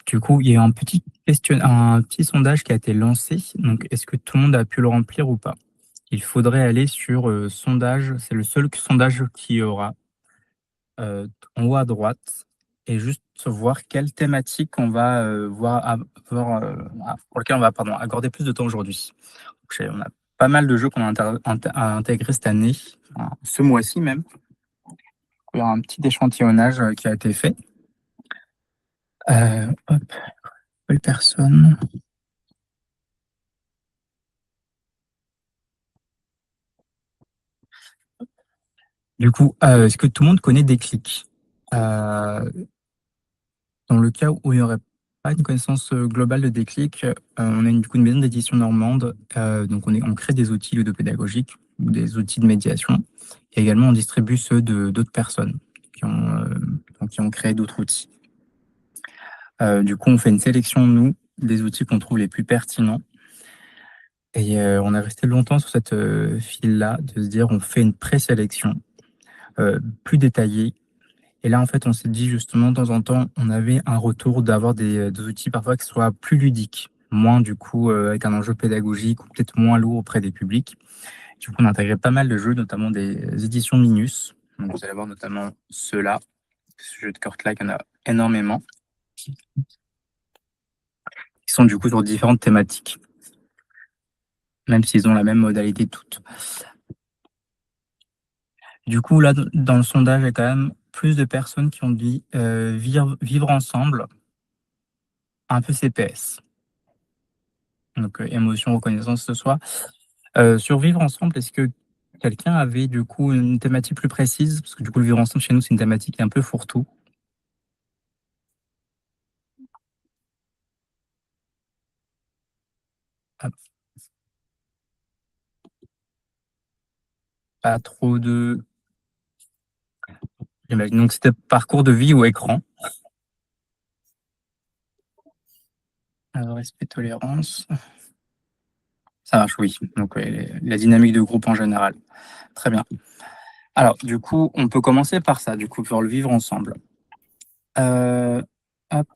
Du coup, il y a eu un petit sondage qui a été lancé. Donc, est-ce que tout le monde a pu le remplir ou pas? Il faudrait aller sur sondage. C'est le seul sondage qu'il y aura en haut à droite et juste voir quelle thématique on va pour lequel on va accorder plus de temps aujourd'hui. On a pas mal de jeux qu'on a intégrés cette année, ce mois-ci même. Il y a un petit échantillonnage qui a été fait. Hop, nouvelle personne. Du coup, est-ce que tout le monde connaît Déclic? Dans le cas où il n'y aurait pas une connaissance globale de Déclic, on a du coup une maison d'édition normande, donc on crée des outils ludopédagogiques ou des outils de médiation, et également on distribue ceux d'autres personnes qui ont créé d'autres outils. Du coup, on fait une sélection, nous, des outils qu'on trouve les plus pertinents. Et on est resté longtemps sur cette file-là, de se dire on fait une présélection plus détaillée. Et là, en fait, on s'est dit justement, de temps en temps, on avait un retour d'avoir des outils parfois qui soient plus ludiques, moins du coup avec un enjeu pédagogique ou peut-être moins lourd auprès des publics. Du coup, on a intégré pas mal de jeux, notamment des éditions Minus. Donc, vous allez voir notamment ceux-là. Ce jeu de Kurt-là, il y en a énormément. Qui sont du coup sur différentes thématiques, même s'ils ont la même modalité toutes. Du coup, là, dans le sondage, il y a quand même plus de personnes qui ont dit vivre ensemble, un peu CPS. Donc, émotion, reconnaissance ce soir. Sur vivre ensemble, est-ce que quelqu'un avait du coup une thématique plus précise? Parce que du coup, le vivre ensemble chez nous, c'est une thématique un peu fourre-tout. Ah, pas trop de. J'imagine. Donc, c'était parcours de vie ou écran. Respect, tolérance. Ça marche, oui. Donc, la dynamique de groupe en général. Très bien. Alors, du coup, on peut commencer par ça, du coup, pour le vivre ensemble. Hop,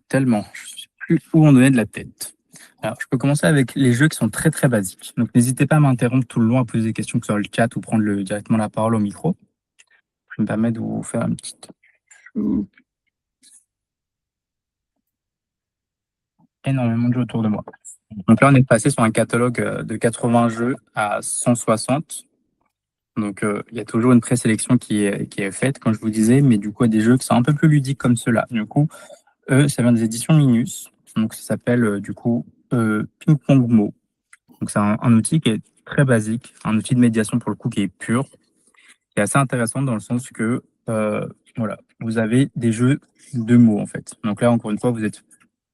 tellement. Je ne sais plus où on donnait de la tête. Alors, je peux commencer avec les jeux qui sont très très basiques. Donc, n'hésitez pas à m'interrompre tout le long, à poser des questions sur le chat ou prendre directement la parole au micro. Je me permets de vous faire une petite. Énormément de jeux autour de moi. Donc là, on est passé sur un catalogue de 80 jeux à 160. Donc, il y a toujours une présélection qui est faite, comme je vous disais, mais du coup, il y a des jeux qui sont un peu plus ludiques comme ceux-là. Du coup, eux, ça vient des éditions Minus. Donc, ça s'appelle du coup Ping Pong Mo. Donc, c'est un outil qui est très basique, un outil de médiation pour le coup qui est pur, qui est assez intéressant dans le sens que voilà, vous avez des jeux de mots en fait. Donc là, encore une fois, vous êtes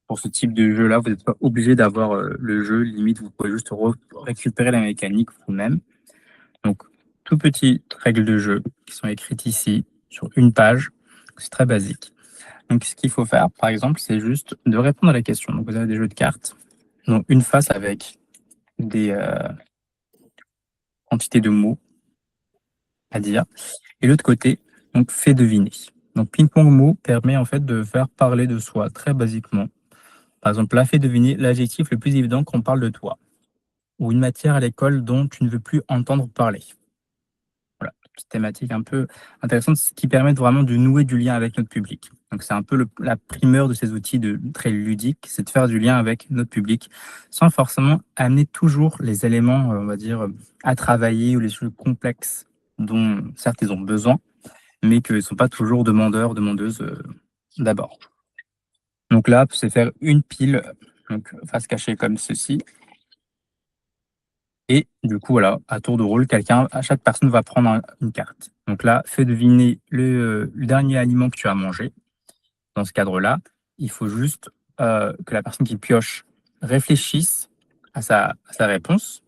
pour ce type de jeu-là, vous n'êtes pas obligé d'avoir le jeu. Limite, vous pouvez juste récupérer la mécanique vous-même. Donc, tout petites règles de jeu qui sont écrites ici sur une page. C'est très basique. Donc, ce qu'il faut faire, par exemple, c'est juste de répondre à la question. Donc, vous avez des jeux de cartes. Donc, une face avec des quantités de mots à dire. Et l'autre côté, donc, fait deviner. Donc, ping-pong mot permet en fait de faire parler de soi très basiquement. Par exemple, là, fait deviner l'adjectif le plus évident quand on parle de toi. Ou une matière à l'école dont tu ne veux plus entendre parler. Voilà, petite thématique un peu intéressante, ce qui permet vraiment de nouer du lien avec notre public. Donc c'est un peu la primeur de ces outils très ludiques, c'est de faire du lien avec notre public, sans forcément amener toujours les éléments, on va dire, à travailler ou les choses complexes dont certes ils ont besoin, mais qu'ils ne sont pas toujours demandeurs, demandeuses d'abord. Donc là, c'est faire une pile, donc face cachée comme ceci. Et du coup, voilà, à tour de rôle, chaque personne va prendre une carte. Donc là, fais deviner le dernier aliment que tu as mangé. Dans ce cadre-là, il faut juste que la personne qui pioche réfléchisse à sa réponse,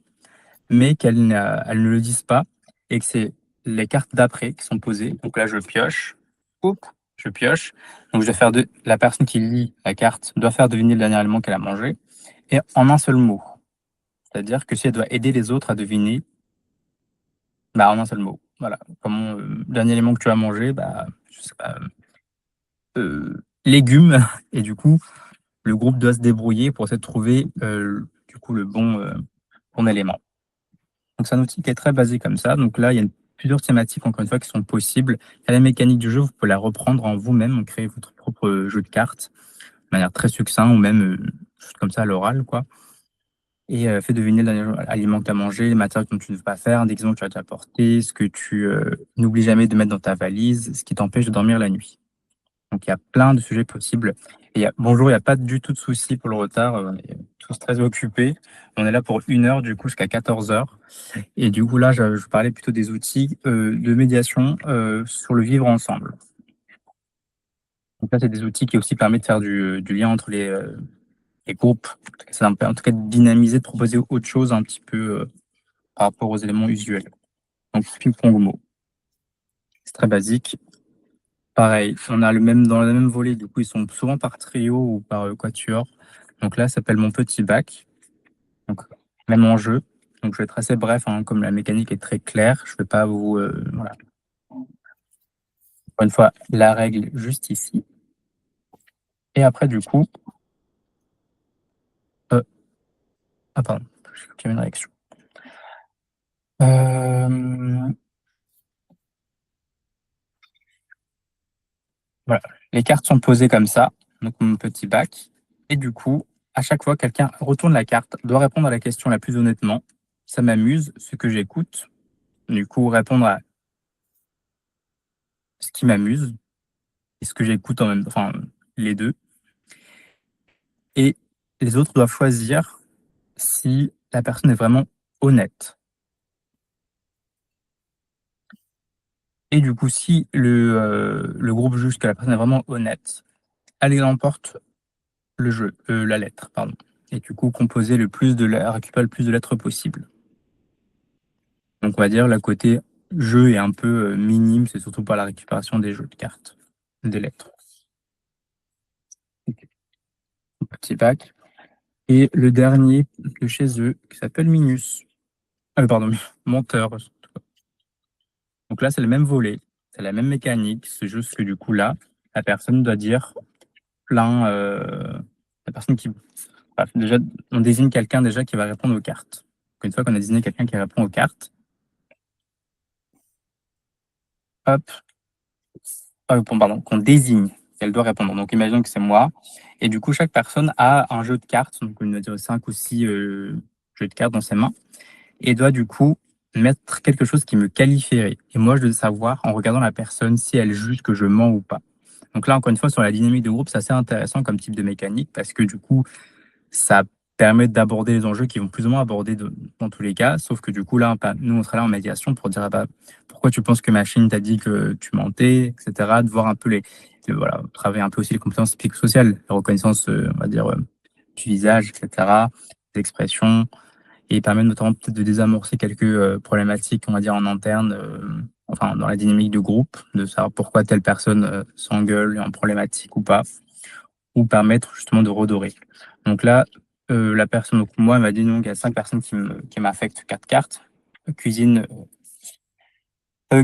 mais elle ne le dise pas, et que c'est les cartes d'après qui sont posées. Donc là, je pioche, hop, je pioche. Donc la personne qui lit la carte doit faire deviner le dernier aliment qu'elle a mangé, et en un seul mot. C'est-à-dire que si elle doit aider les autres à deviner, bah, en un seul mot. Voilà. Dernier élément que tu as mangé, bah, je sais pas, légumes, et du coup, le groupe doit se débrouiller pour essayer de trouver du coup bon élément. Donc c'est un outil qui est très basé comme ça. Donc là, il y a plusieurs thématiques, encore une fois, qui sont possibles. Il y a la mécanique du jeu, vous pouvez la reprendre en vous-même, créer votre propre jeu de cartes de manière très succincte, ou même juste comme ça à l'oral, quoi. Et fait deviner l'aliment que tu as mangé, les matières dont tu ne veux pas faire, des exemples que tu as déjà apporté, ce que tu n'oublies jamais de mettre dans ta valise, ce qui t'empêche de dormir la nuit. Donc il y a plein de sujets possibles. Et bonjour, il n'y a pas du tout de souci pour le retard. On est tous très occupés. On est là pour 1 heure, du coup, jusqu'à 14 heures. Et du coup, là, je parlais plutôt des outils de médiation sur le vivre ensemble. Donc là, c'est des outils qui aussi permettent de faire du lien entre les groupes. Ça permet en tout cas de dynamiser, de proposer autre chose un petit peu par rapport aux éléments usuels. Donc, ping-pong mot. C'est très basique. Pareil, on a dans le même volet, du coup, ils sont souvent par trio ou par quatuor. Donc là, ça s'appelle Mon Petit Bac. Donc, même enjeu. Donc, je vais être assez bref, hein, comme la mécanique est très claire. Je ne vais pas vous. Voilà. Encore une fois, la règle juste ici. Et après, du coup. Ah, pardon, j'ai une réaction. Voilà. Les cartes sont posées comme ça. Donc, mon petit bac. Et du coup, à chaque fois, quelqu'un retourne la carte, doit répondre à la question la plus honnêtement. Ça m'amuse, ce que j'écoute. Du coup, répondre à ce qui m'amuse et ce que j'écoute en même temps, enfin, les deux. Et les autres doivent choisir si la personne est vraiment honnête. Et du coup, si le groupe juge que la personne est vraiment honnête, elle emporte le jeu, la lettre, pardon. Et du coup, composer récupérer le plus de lettres possible. Donc, on va dire, le côté jeu est un peu minime, c'est surtout par la récupération des jeux de cartes, des lettres. Ok. Petit bac. Et le dernier de chez eux, qui s'appelle Minus. Pardon, Menteur. Donc là, c'est le même volet, c'est la même mécanique, c'est juste que du coup, là, la personne doit dire plein. La personne qui. Enfin, déjà, on désigne quelqu'un déjà qui va répondre aux cartes. Donc, une fois qu'on a désigné quelqu'un qui répond aux cartes, hop, bon, pardon, qu'on désigne qu'elle doit répondre. Donc, imaginons que c'est moi. Et du coup, chaque personne a un jeu de cartes, donc on va dire 5 ou 6 jeux de cartes dans ses mains, et doit du coup mettre quelque chose qui me qualifierait. Et moi, je dois savoir, en regardant la personne, si elle juge que je mens ou pas. Donc là, encore une fois, sur la dynamique de groupe, c'est assez intéressant comme type de mécanique parce que du coup, ça permet d'aborder les enjeux qui vont plus ou moins aborder dans tous les cas. Sauf que du coup, là, nous, on sera là en médiation pour dire ah bah, pourquoi tu penses que machine t'a dit que tu mentais, etc. De voir un peu voilà, travailler un peu aussi les compétences psychosociales, la reconnaissance, on va dire, du visage, etc., des expressions, et permet notamment peut-être de désamorcer quelques problématiques, on va dire, en interne, enfin, dans la dynamique du groupe, de savoir pourquoi telle personne s'engueule, est en problématique ou pas, ou permettre justement de redorer. Donc là, la personne, donc moi, elle m'a dit donc il y a 5 personnes qui m'affectent 4 cartes. Cuisine,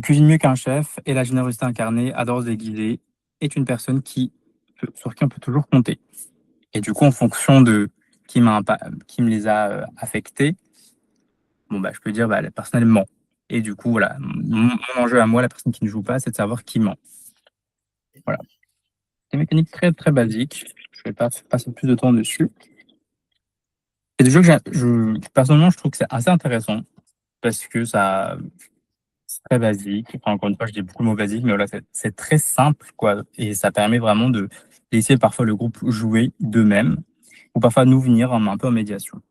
cuisine mieux qu'un chef, et la générosité incarnée, adore se déguiser, est une personne sur qui on peut toujours compter. Et du coup, en fonction de qui me les a affectés, bon, bah, je peux dire, bah, la personne, elle ment. Et du coup, voilà, mon enjeu à moi, la personne qui ne joue pas, c'est de savoir qui ment. Voilà. C'est une mécanique très, très basique. Je ne vais pas passer plus de temps dessus. C'est des jeux que personnellement, je trouve que c'est assez intéressant parce que c'est très basique. Enfin, encore une fois, je dis beaucoup le mot basique, mais voilà, c'est très simple, quoi. Et ça permet vraiment de laisser parfois le groupe jouer d'eux-mêmes ou parfois nous venir un peu en médiation.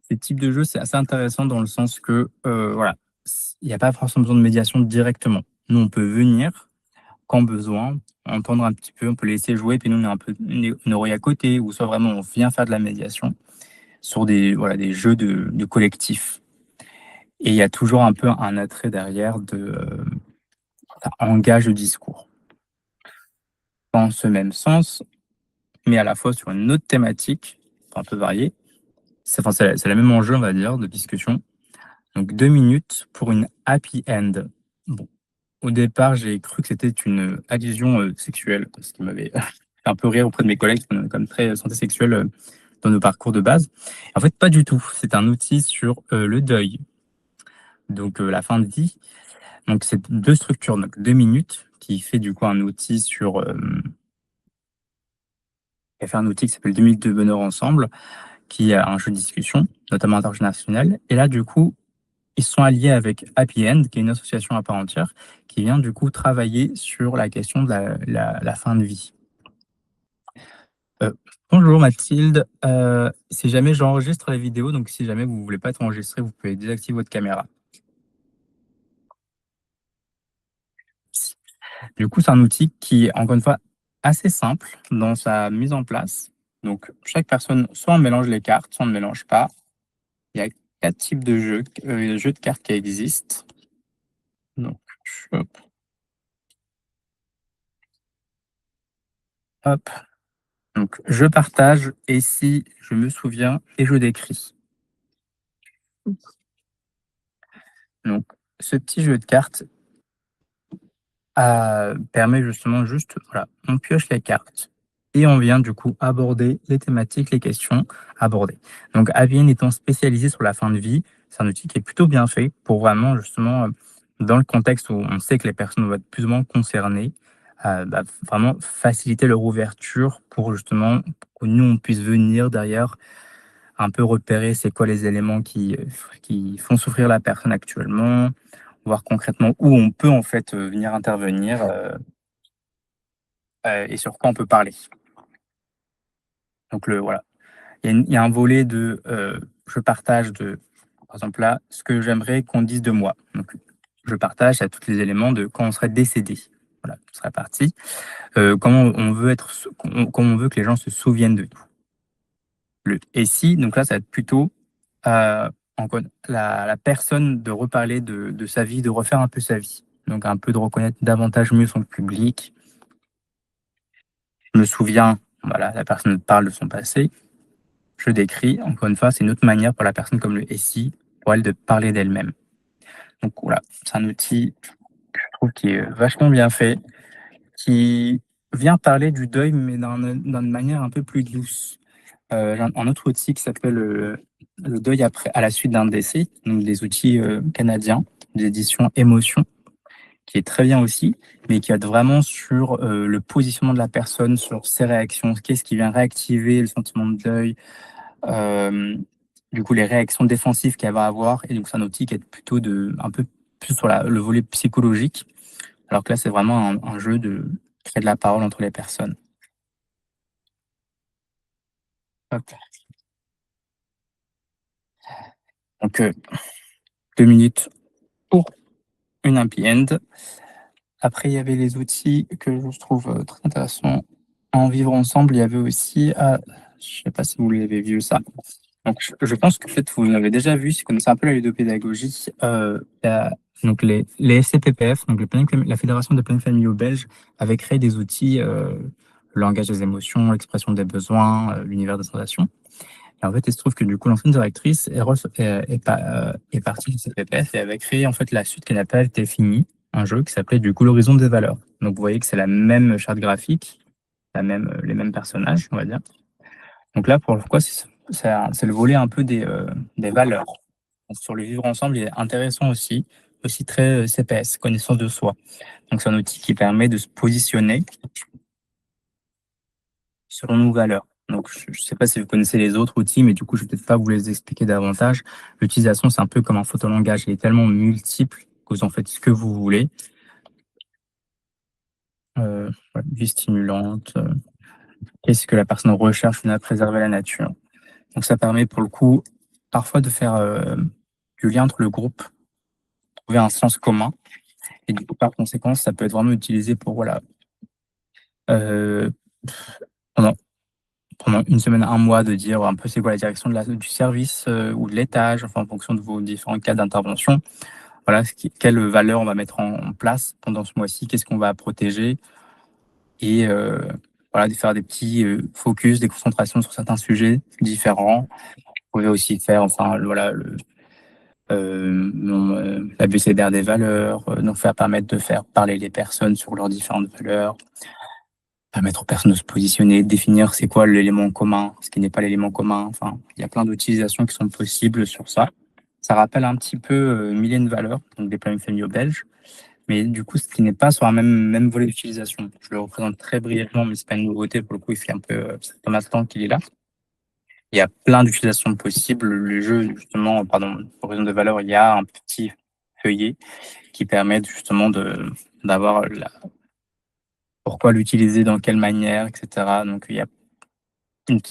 Ces types de jeux, c'est assez intéressant dans le sens que, voilà, il n'y a pas forcément besoin de médiation directement. Nous, on peut venir quand besoin, entendre un petit peu, on peut laisser jouer, puis nous, on est un peu une oreille à côté, ou soit vraiment on vient faire de la médiation sur des jeux de collectif. Et il y a toujours un peu un attrait derrière ça engage le discours. Dans ce même sens, mais à la fois sur une autre thématique, un peu variée. C'est le même enjeu, on va dire, de discussion. Donc 2 minutes pour une happy end. Bon, au départ, j'ai cru que c'était une allusion sexuelle, ce qui m'avait fait un peu rire auprès de mes collègues, qui sont comme très santé sexuelle dans nos parcours de base. En fait, pas du tout. C'est un outil sur le deuil, donc la fin de vie. Donc, c'est deux structures, donc 2 minutes, qui fait du coup un outil qui a fait un outil qui s'appelle 2 minutes de bonheur ensemble, qui a un jeu de discussion, notamment international. Et là, du coup, ils sont alliés avec Happy End, qui est une association à part entière, qui vient du coup travailler sur la question de la fin de vie. Euh, Bonjour Mathilde. Si jamais j'enregistre la vidéo, donc si jamais vous ne voulez pas être enregistré, vous pouvez désactiver votre caméra. Du coup, c'est un outil qui est encore une fois assez simple dans sa mise en place. Donc, chaque personne, soit on mélange les cartes, soit on ne mélange pas. Il y a 4 types de jeux de cartes qui existent. Donc, hop, hop. Donc, je partage et si je me souviens et je décris. Donc, ce petit jeu de cartes permet justement juste, voilà, on pioche les cartes et on vient du coup aborder les thématiques, les questions abordées. Donc, Avien étant spécialisé sur la fin de vie, c'est un outil qui est plutôt bien fait pour vraiment justement, dans le contexte où on sait que les personnes vont être plus ou moins concernées, vraiment faciliter leur ouverture pour justement que nous, on puisse venir derrière un peu repérer c'est quoi les éléments qui font souffrir la personne actuellement, voir concrètement où on peut en fait venir intervenir et sur quoi on peut parler. Donc voilà, il y a un volet de je partage de, par exemple là, ce que j'aimerais qu'on dise de moi. Donc je partage à tous les éléments de quand on serait décédé. Voilà, tout serait parti. Comment on veut comment on veut que les gens se souviennent de nous. Et si, donc là, ça va être plutôt encore la personne de reparler de sa vie, de refaire un peu sa vie. Donc un peu de reconnaître davantage mieux son public. Je me souviens, voilà, la personne parle de son passé. Je décris, encore une fois, c'est une autre manière pour la personne comme le SI, pour elle de parler d'elle-même. Donc voilà, c'est un outil, je trouve, qui est vachement bien fait, qui vient parler du deuil, mais d'une manière un peu plus douce. J'ai un autre outil qui s'appelle le deuil à la suite d'un décès, donc des outils canadiens d'édition Émotion, qui est très bien aussi, mais qui aide vraiment sur le positionnement de la personne, sur ses réactions, qu'est-ce qui vient réactiver le sentiment de deuil, euh, du coup les réactions défensives qu'elle va avoir, et donc c'est un outil qui est plutôt un peu plus sur le volet psychologique, alors que là c'est vraiment un jeu de créer de la parole entre les personnes. Hop. Donc 2 minutes pour une happy end. Après, il y avait les outils que je trouve très intéressants. En vivre ensemble, il y avait aussi, je ne sais pas si vous l'avez vu ça. Donc, je pense que peut-être vous l'avez déjà vu, si vous connaissez un peu la ludopédagogie. Donc les FCPPF, donc la Fédération des planning familiaux belges, avait créé des outils, le langage des émotions, l'expression des besoins, l'univers des sensations. Et en fait, il se trouve que du coup, l'ancienne directrice est partie du CPPF et avait créé en fait la suite qui n'a pas été finie, un jeu qui s'appelait du coup l'horizon des valeurs. Donc vous voyez que c'est la même charte graphique, les mêmes personnages, on va dire. Donc là, pour le coup, c'est le volet un peu des valeurs. Donc, sur le vivre ensemble, il est intéressant aussi très CPS, connaissance de soi. Donc c'est un outil qui permet de se positionner selon nos valeurs. Donc, je ne sais pas si vous connaissez les autres outils, mais du coup, je ne vais peut-être pas vous les expliquer davantage. L'utilisation, c'est un peu comme un photolangage. Il est tellement multiple que vous en faites ce que vous voulez. Vie stimulante. Qu'est-ce que la personne recherche à préserver la nature. Donc, ça permet pour le coup, parfois de faire du lien entre le groupe, trouver un sens commun. Et du coup, par conséquent, ça peut être vraiment utilisé pour, voilà, euh, pendant pendant une semaine, un mois, de dire un peu c'est quoi la direction du service ou de l'étage, enfin, en fonction de vos différents cas d'intervention. Voilà, quelle valeur on va mettre en place pendant ce mois-ci, qu'est-ce qu'on va protéger, et voilà, de faire des petits focus, des concentrations sur certains sujets différents. Vous pouvez aussi faire, enfin, voilà, l'abécédaire des valeurs, donc permettre de faire parler les personnes sur leurs différentes valeurs. permettre aux personnes de se positionner, de définir c'est quoi l'élément commun, ce qui n'est pas l'élément commun. Enfin, il y a plein d'utilisations qui sont possibles sur ça. Ça rappelle un petit peu Mille Valeurs, donc des plans familiaux belges, mais du coup, ce qui n'est pas sur un même volet d'utilisation. Je le représente très brièvement, mais c'est pas une nouveauté. Pour le coup, il fait un peu Thomas Lang qu'il est là. Il y a plein d'utilisations possibles. Le jeu, justement, pardon, Horizon de valeur, il y a un petit feuillet qui permet justement d'avoir pourquoi l'utiliser, dans quelle manière, etc. Donc,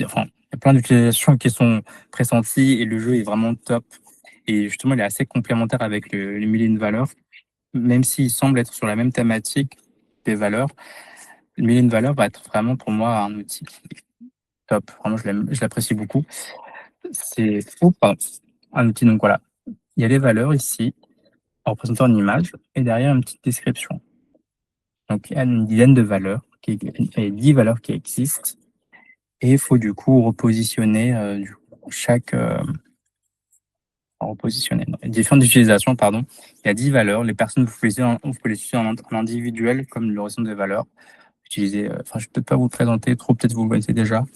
enfin, il y a plein d'utilisations qui sont pressenties et le jeu est vraiment top. Et justement, il est assez complémentaire avec les mille et une valeurs, même s'il semble être sur la même thématique des valeurs. Le mille et une valeurs va être vraiment pour moi un outil top. Vraiment, je l'apprécie beaucoup. C'est un outil. Donc voilà, il y a les valeurs ici, en représentant une image, et derrière une petite description. Donc il y a une dizaine de valeurs, il y a 10 valeurs qui existent, et il faut du coup repositionner chaque. Repositionner. Non, différentes utilisations, pardon. Il y a 10 valeurs. Les personnes, vous pouvez les utiliser en individuel, comme le restant des valeurs. Utiliser, enfin, je ne vais peut-être pas vous le présenter trop, peut-être vous le connaissez déjà.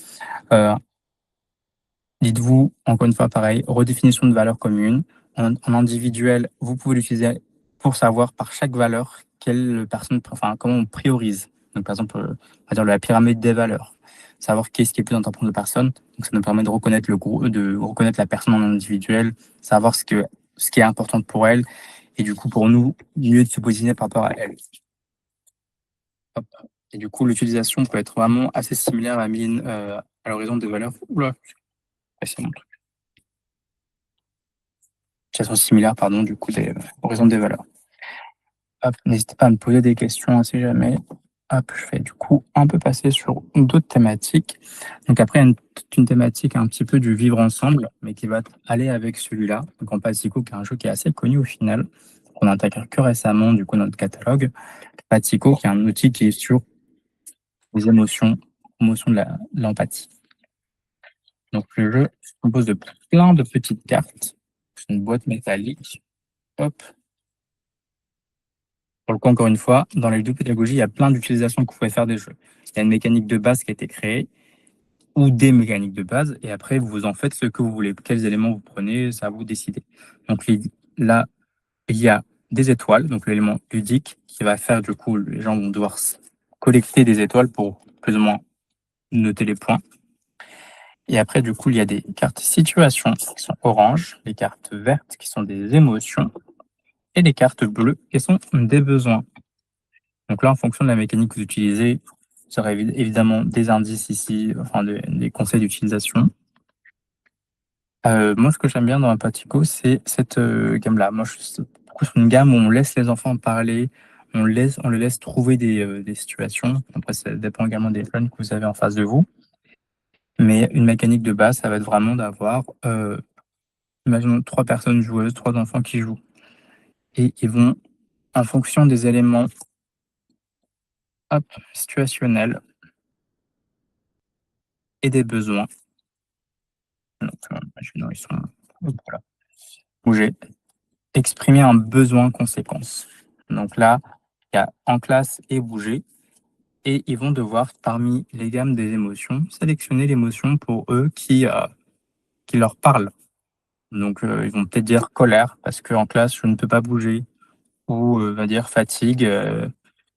Euh, Dites-vous, encore une fois, pareil, redéfinition de valeur commune. En individuel, vous pouvez l'utiliser pour savoir par chaque valeur quelle personne, enfin, comment on priorise. Donc, par exemple, on va dire la pyramide des valeurs. Savoir qu'est-ce qui est plus important de personne. Donc, ça nous permet de reconnaître le groupe, de reconnaître la personne en individuel, savoir ce qui est important pour elle, et du coup, pour nous, mieux de se positionner par rapport à elle. Hop. Et du coup, l'utilisation peut être vraiment assez similaire à l'horizon des valeurs. Oula, c'est bon. Façon similaire, pardon, du coup, des horizons des valeurs. Hop, n'hésitez pas à me poser des questions si jamais. Hop, je vais du coup un peu passer sur d'autres thématiques. Donc après, il y a une thématique un petit peu du vivre ensemble, mais qui va aller avec celui-là. Donc en Patico, qui est un jeu qui est assez connu au final, qu'on intègre que récemment, du coup, dans notre catalogue. Patico, qui est un outil qui est sur les émotions, promotion de l'empathie. Donc le jeu se compose de plein de petites cartes. C'est une boîte métallique. Hop, pour le coup, encore une fois, dans la ludopédagogie, il y a plein d'utilisations que vous pouvez faire des jeux. Il y a une mécanique de base qui a été créée, ou des mécaniques de base, et après, vous en faites ce que vous voulez. Quels éléments vous prenez, ça vous décider. Donc là, il y a des étoiles, donc l'élément ludique, qui va faire, du coup, les gens vont devoir collecter des étoiles pour plus ou moins noter les points. Et après, du coup, il y a des cartes situations qui sont oranges, les cartes vertes qui sont des émotions, et les cartes bleues qui sont des besoins. Donc là, en fonction de la mécanique que vous utilisez, vous aurez évidemment des indices ici, enfin des conseils d'utilisation. Moi, ce que j'aime bien dans Apatico, c'est cette gamme-là. Moi, je suis beaucoup sur une gamme où on laisse les enfants parler, on les laisse trouver des situations. Après, ça dépend également des jeunes que vous avez en face de vous. Mais une mécanique de base, ça va être vraiment d'avoir, imaginons 3 personnes joueuses, 3 enfants qui jouent. Et ils vont, en fonction des éléments hop, situationnels et des besoins, donc, imaginons, ils sont hop, voilà, bouger, exprimer un besoin conséquence. Donc là, il y a en classe et bouger, et ils vont devoir, parmi les gammes des émotions, sélectionner l'émotion pour eux qui leur parle. Donc, ils vont peut-être dire colère, parce qu'en classe, je ne peux pas bouger, ou va dire fatigue,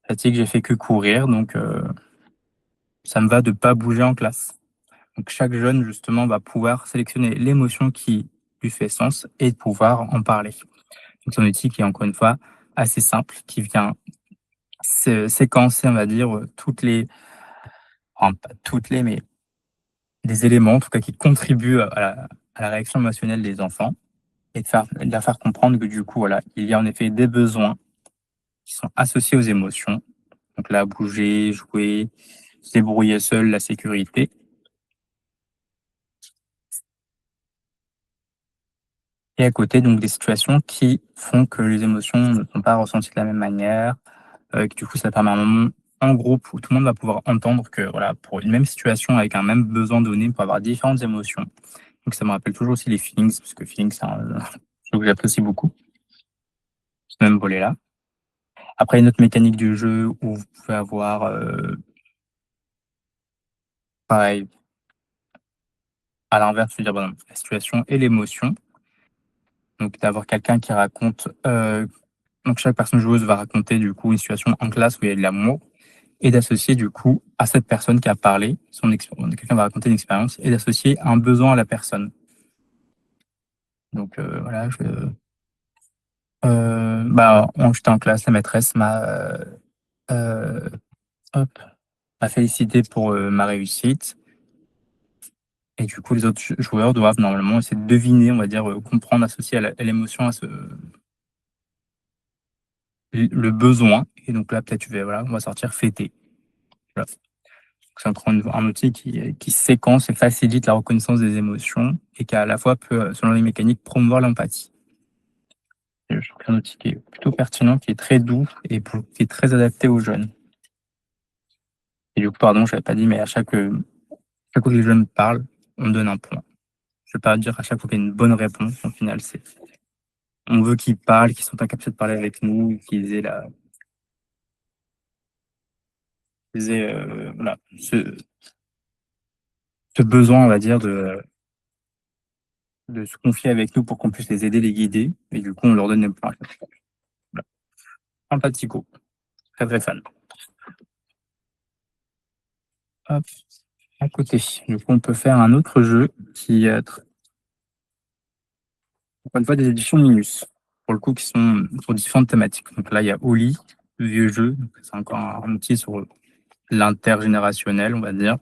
fatigue, j'ai fait que courir, donc ça me va de pas bouger en classe. Donc, chaque jeune, justement, va pouvoir sélectionner l'émotion qui lui fait sens et pouvoir en parler. Donc, c'est un outil qui est encore une fois assez simple, qui vient séquencer, on va dire, enfin, pas toutes les, mais des éléments, en tout cas, qui contribuent à la réaction émotionnelle des enfants et de leur faire comprendre que du coup, voilà, il y a en effet des besoins qui sont associés aux émotions. Donc là, bouger, jouer, se débrouiller seul, la sécurité. Et à côté, donc, des situations qui font que les émotions ne sont pas ressenties de la même manière, que du coup, ça permet un moment en groupe où tout le monde va pouvoir entendre que, voilà, pour une même situation avec un même besoin donné, on peut avoir différentes émotions. Donc, ça me rappelle toujours aussi les feelings, parce que feelings, c'est un jeu que j'apprécie beaucoup, ce même volet-là. Après, une autre mécanique du jeu où vous pouvez avoir Pareil, à l'inverse, je veux dire, bon, la situation et l'émotion. Donc d'avoir quelqu'un qui raconte, donc chaque personne joueuse va raconter du coup une situation en classe où il y a de l'amour et d'associer du coup à cette personne qui a parlé, quelqu'un va raconter une expérience et d'associer un besoin à la personne. Donc voilà, quand j'étais en classe, la maîtresse heu, hop, m'a félicité pour, ma réussite et du coup les autres joueurs doivent normalement essayer de deviner, on va dire, comprendre, associer à l'émotion à ce le besoin et donc là peut-être tu vas voilà, on va sortir fêter. Voilà. C'est encore un outil qui séquence et facilite la reconnaissance des émotions et qui à la fois peut, selon les mécaniques, promouvoir l'empathie. Et je trouve que c'est un outil qui est plutôt pertinent, qui est très doux et qui est très adapté aux jeunes. Et du coup, pardon, je l'avais pas dit, mais à chaque fois que les jeunes parlent, on donne un point. Je ne vais pas dire à chaque fois qu'il y a une bonne réponse, au final, on veut qu'ils parlent, qu'ils sont en capacité de parler avec nous, qu'ils aient, voilà, ce besoin, on va dire, de se confier avec nous pour qu'on puisse les aider, les guider et du coup, on leur donne des points. Voilà. Sympathico, très, très fan. Hop, à côté. Du coup, on peut faire un autre jeu qui, encore une fois, des éditions Minus, pour le coup, qui sont sur différentes thématiques. Donc là, il y a Oli, le vieux jeu, donc c'est encore un outil sur l'intergénérationnel, on va dire,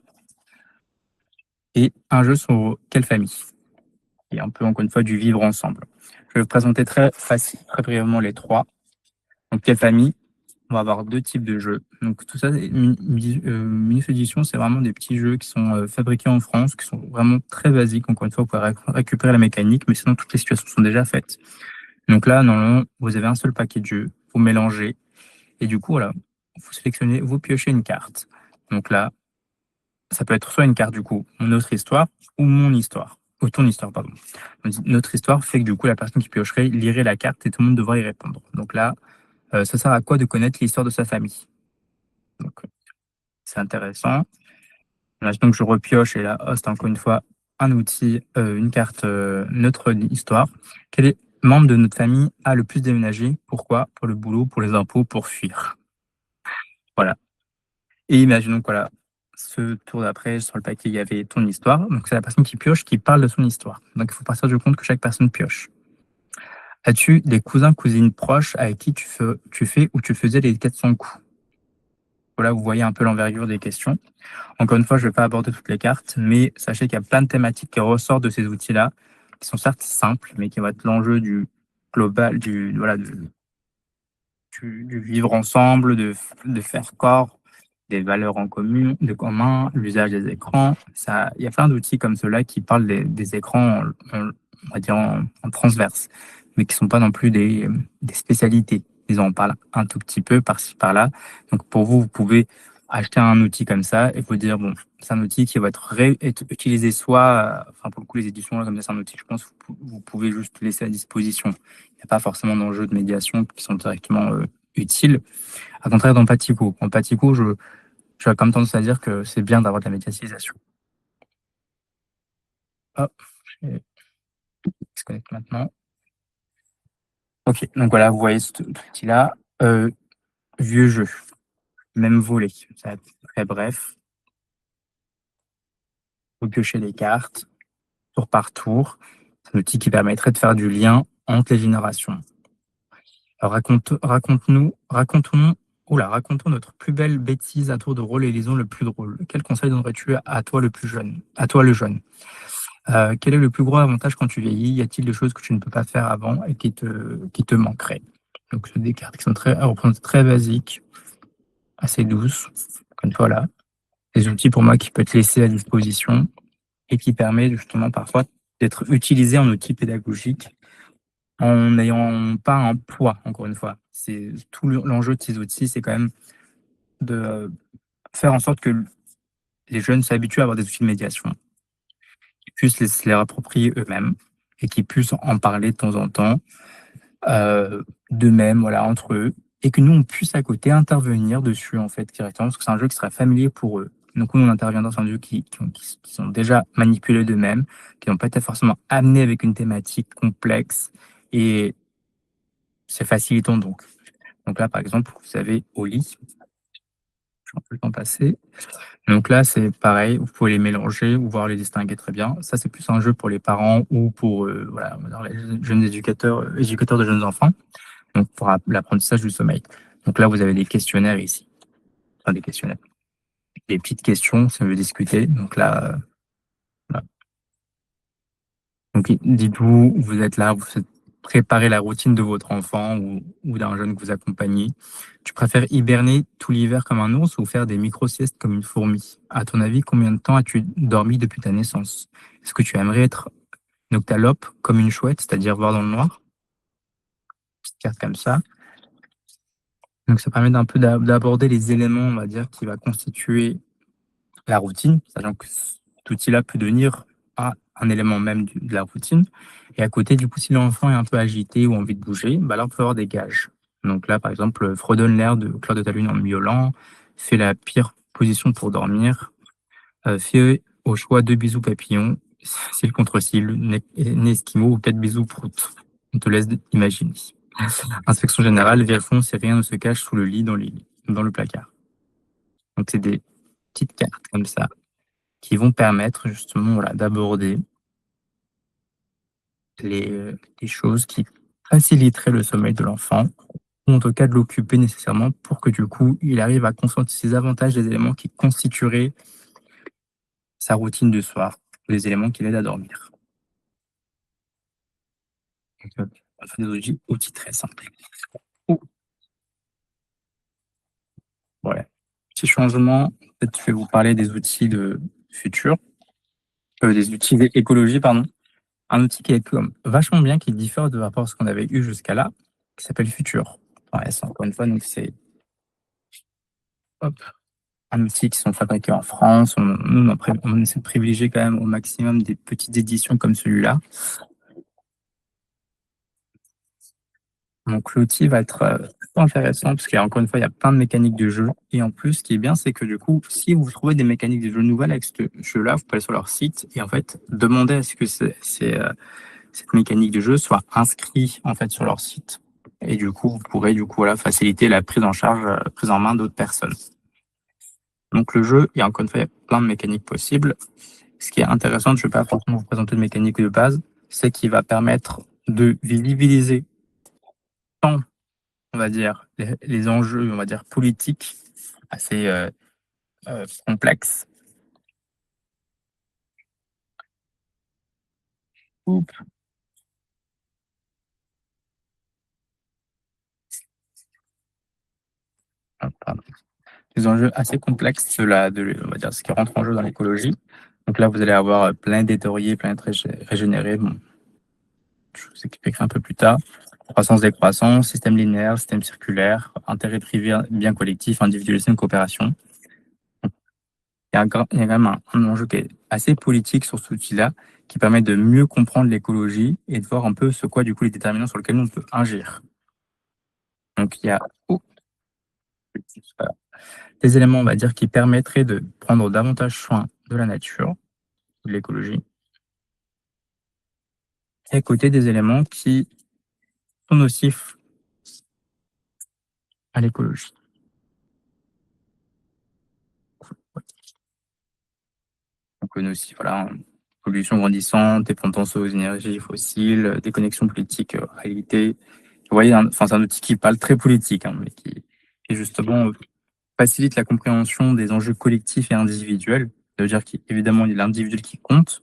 et un jeu sur quelle famille, qui est un peu, encore une fois, du vivre ensemble. Je vais vous présenter très brièvement les trois. Donc, quelle famille? On va avoir deux types de jeux. Donc, tout ça, Minus Edition, c'est vraiment des petits jeux qui sont fabriqués en France, qui sont vraiment très basiques. Encore une fois, vous pouvez récupérer la mécanique, mais sinon, toutes les situations sont déjà faites. Donc là, normalement, vous avez un seul paquet de jeux, vous mélangez, et du coup, voilà, vous sélectionnez, vous piochez une carte. Donc là, ça peut être soit une carte, du coup, notre histoire, ou mon histoire. Ou ton histoire, pardon. Notre histoire fait que, du coup, la personne qui piocherait lirait la carte et tout le monde devrait y répondre. Donc là, ça sert à quoi de connaître l'histoire de sa famille? Donc, c'est intéressant. Là, donc, je repioche et là, oh, c'est encore une fois un outil, une carte notre histoire. Quel est membre de notre famille a le plus déménagé? Pourquoi? Pour le boulot, pour les impôts, pour fuir. Voilà. Et imaginons que voilà, ce tour d'après, sur le paquet, il y avait ton histoire. Donc, c'est la personne qui pioche qui parle de son histoire. Donc, il faut partir du compte que chaque personne pioche. As-tu des cousins, cousines proches avec qui tu fais ou tu faisais les 400 coups? Voilà, vous voyez un peu l'envergure des questions. Encore une fois, je ne vais pas aborder toutes les cartes, mais sachez qu'il y a plein de thématiques qui ressortent de ces outils-là, qui sont certes simples, mais qui vont être l'enjeu du global, du vivre ensemble, de faire corps, des valeurs de commun, l'usage des écrans. Ça, il y a plein d'outils comme ceux-là qui parlent des écrans, on va dire en transverse, mais qui ne sont pas non plus des spécialités. Ils en parlent un tout petit peu par-ci, par-là. Donc pour vous, vous pouvez acheter un outil comme ça et vous dire, bon, c'est un outil qui va être utilisé soit, enfin pour le coup, les éditions, là, comme ça, c'est un outil, je pense, vous pouvez juste laisser à disposition. Il n'y a pas forcément d'enjeux de médiation qui sont directement utiles. À contraire, dans Patico. En Patico, j'aurais comme tendance à dire que c'est bien d'avoir de la médiatisation. Hop, je vais disconnecter maintenant. Ok, donc voilà, vous voyez cet outil-là. Vieux jeu, même volet. Ça va être très bref. Vous piochez les cartes, tour par tour. C'est un outil qui permettrait de faire du lien entre les générations. Alors racontons notre plus belle bêtise à tour de rôle et lisons le plus drôle. Quel conseil donnerais-tu à toi le plus jeune, à toi le jeune? Quel est le plus gros avantage quand tu vieillis? Y a-t-il des choses que tu ne peux pas faire avant et qui te manqueraient? Donc, c'est des cartes qui sont très basiques, assez douces. Comme voilà, des outils pour moi qui peuvent être laissés à disposition et qui permet justement parfois d'être utilisés en outil pédagogique en n'ayant pas un poids, encore une fois. C'est tout l'enjeu de ces outils, c'est quand même de faire en sorte que les jeunes s'habituent à avoir des outils de médiation, qu'ils puissent les approprier eux-mêmes et qu'ils puissent en parler de temps en temps, d'eux-mêmes, voilà, entre eux, et que nous, on puisse à côté intervenir dessus, en fait, directement, parce que c'est un jeu qui sera familier pour eux. Donc, nous, on intervient dans un lieu qui sont déjà manipulés d'eux-mêmes, qui n'ont pas été forcément amenés avec une thématique complexe et c'est facilitant donc. Donc là, par exemple, vous avez au lit, je vais un peu le temps passer. Donc là, c'est pareil, vous pouvez les mélanger ou voir les distinguer très bien. Ça, c'est plus un jeu pour les parents ou pour voilà, on va dire les jeunes éducateurs de jeunes enfants, donc pour l'apprentissage du sommeil. Donc là, vous avez des questionnaires ici, enfin des questionnaires, des petites questions si on veut discuter. Donc là, voilà. Donc dites-vous, vous êtes là, vous préparez la routine de votre enfant ou d'un jeune que vous accompagnez. Tu préfères hiberner tout l'hiver comme un ours ou faire des micro-siestes comme une fourmi? À ton avis, combien de temps as-tu dormi depuis ta naissance? Est-ce que tu aimerais être noctalope comme une chouette, c'est-à-dire voir dans le noir? Petite carte comme ça. Donc ça permet d'un peu d'aborder les éléments, on va dire, qui va constituer la routine, sachant que cet outil-là peut devenir un élément même de la routine. Et à côté, du coup, si l'enfant est un peu agité ou envie de bouger, bah là, on peut avoir des gages. Donc là, par exemple, fredonne l'air de Claire de ta Lune en miaulant, fais la pire position pour dormir, fais au choix 2 bisous papillons, cils contre cils, nez esquimau ou 4 bisous prout. On te laisse imaginer. Inspection générale, vérifions si rien ne se cache sous le lit, dans le placard. Donc c'est des petites cartes comme ça qui vont permettre justement voilà, d'aborder les choses qui faciliteraient le sommeil de l'enfant, ou en tout cas de l'occuper nécessairement pour que du coup, il arrive à conscientiser davantage des éléments qui constitueraient sa routine du soir, les éléments qui l'aident à dormir. Donc, on va faire des outils très simples. Oh, voilà. Petit changement, peut-être je vais vous parler des outils de futur, des outils d'écologie, pardon. Un outil qui est comme vachement bien, qui diffère de rapport à ce qu'on avait eu jusqu'à là, qui s'appelle Future. Ouais, c'est encore une fois, donc c'est hop, un outil qui sont fabriqués en France. Nous, on essaie de privilégier quand même au maximum des petites éditions comme celui-là. Donc l'outil va être plutôt intéressant parce qu'il y a encore une fois, il y a plein de mécaniques de jeu. Et en plus, ce qui est bien, c'est que du coup, si vous trouvez des mécaniques de jeu nouvelles avec ce jeu-là, vous pouvez aller sur leur site et en fait demander à ce que cette mécanique de jeu soit inscrite en fait sur leur site. Et du coup, vous pourrez du coup voilà, faciliter la prise en charge, prise en main d'autres personnes. Donc le jeu, il y a encore une fois, il y a plein de mécaniques possibles. Ce qui est intéressant, je ne vais pas forcément vous présenter de mécanique de base, c'est qu'il va permettre de visibiliser tant, on va dire, les enjeux, on va dire, politiques assez complexes. Oups, pardon. Les enjeux assez complexes on va dire, ce qui rentre en jeu dans l'écologie. Donc là, vous allez avoir planète détoriée, planète régénérée. Bon, je vous expliquerai un peu plus tard. Croissance décroissance, système linéaire, système circulaire, intérêt privé, bien collectif, individualisme, coopération. Il y a quand même un enjeu qui est assez politique sur cet outil-là, qui permet de mieux comprendre l'écologie et de voir un peu ce quoi, du coup, les déterminants sur lesquels on peut agir. Donc, il y a voilà, des éléments, on va dire, qui permettraient de prendre davantage soin de la nature, de l'écologie, et à côté des éléments qui sont nocifs à l'écologie. Donc, nocifs, voilà, pollution grandissante, dépendance aux énergies fossiles, déconnexion politique, réalité. Vous voyez, enfin, c'est un outil qui parle très politique, hein, mais qui est justement facilite la compréhension des enjeux collectifs et individuels. Ça veut dire qu'évidemment, il y a l'individuel qui compte,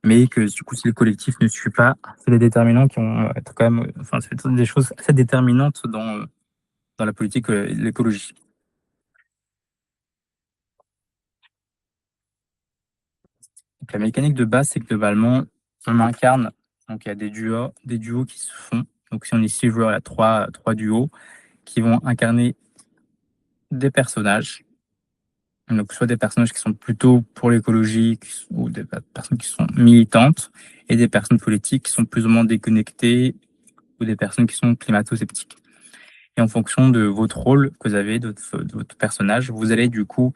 mais que du coup, si le collectif ne suit pas, c'est des déterminants qui vont être quand même, enfin, c'est des choses assez déterminantes dans la politique, l'écologie. Donc, la mécanique de base, c'est que globalement, on incarne, donc il y a des duos qui se font. Donc, si on est 6 joueurs, il y a trois duos qui vont incarner des personnages. Donc, soit des personnages qui sont plutôt pour l'écologie ou des personnes qui sont militantes et des personnes politiques qui sont plus ou moins déconnectées ou des personnes qui sont climato-sceptiques. Et en fonction de votre rôle que vous avez, de votre personnage, vous allez du coup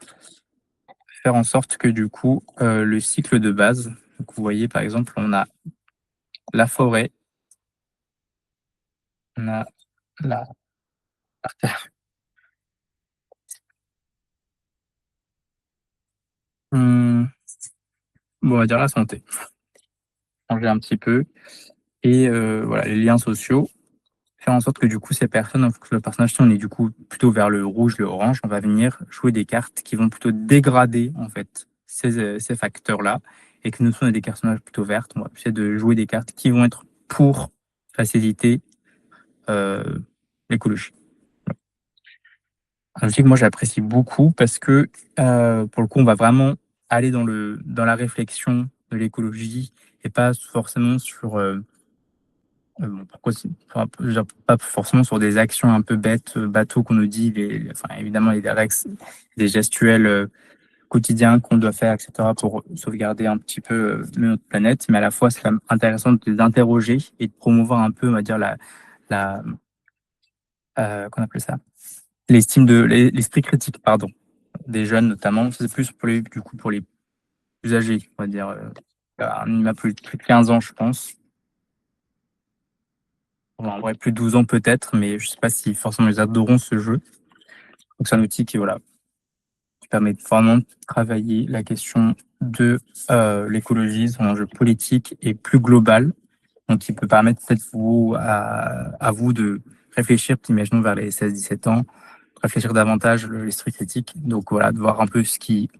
faire en sorte que du coup, le cycle de base, donc vous voyez par exemple, on a la forêt, on a la mmh, bon, on va dire la santé, changer un petit peu et voilà, les liens sociaux, faire en sorte que du coup ces personnes, en fonction que le personnage, si on est du coup plutôt vers le rouge, le orange, on va venir jouer des cartes qui vont plutôt dégrader en fait ces facteurs-là et que nous, si on a des personnages plutôt vertes, on va essayer de jouer des cartes qui vont être pour faciliter, heu, l'écologie. Un outil que moi j'apprécie beaucoup parce que, pour le coup, on va vraiment aller dans la réflexion de l'écologie et pas forcément sur, bon, pourquoi c'est enfin, je veux dire, pas forcément sur des actions un peu bêtes, bateaux qu'on nous dit, enfin, évidemment, il y a des règles, des gestuels, quotidiens qu'on doit faire et cetera pour sauvegarder un petit peu, notre planète. Mais à la fois, c'est quand même intéressant de les interroger et de promouvoir un peu, on va dire, la, qu'on appelle ça? L'esprit critique, pardon, des jeunes notamment. C'est plus pour les du coup, pour les plus âgés, on va dire, un minimum plus de 15 ans, je pense. Bon, en vrai, plus de 12 ans peut-être, mais je sais pas si forcément ils adoreront ce jeu. Donc c'est un outil qui, voilà, qui permet vraiment de travailler la question de, l'écologie, son enjeu politique et plus global. Donc qui peut permettre peut-être à vous de réfléchir, imaginons vers les 16-17 ans, réfléchir davantage l'esprit critique. Donc voilà, de voir un peu ce qui